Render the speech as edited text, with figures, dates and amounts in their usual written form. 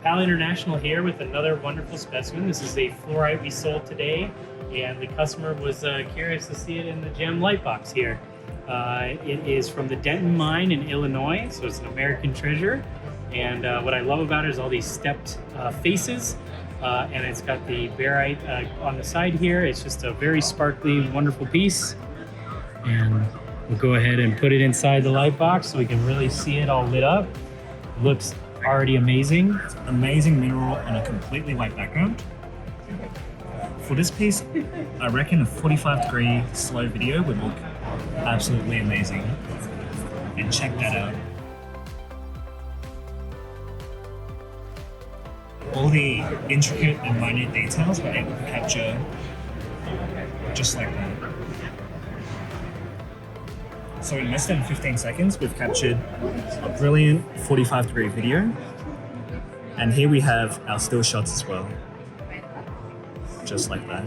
Pal International here with another wonderful specimen. This is a fluorite we sold today, and the customer was curious to see it in the GemLightbox here. It is from the Denton mine in Illinois, so it's an American treasure. And what I love about it is all these stepped faces, and it's got the barite on the side here. It's just a very sparkly, wonderful piece. And we'll go ahead and put it inside the light box so we can really see it all lit up. It looks already amazing. Amazing mineral on a completely white background. For this piece, I reckon a 45-degree slow video would look absolutely amazing. And check that out. All the intricate and minute details we're able to capture just like that. So in less than 15 seconds, we've captured a brilliant 45-degree video. And here we have our still shots as well. Just like that.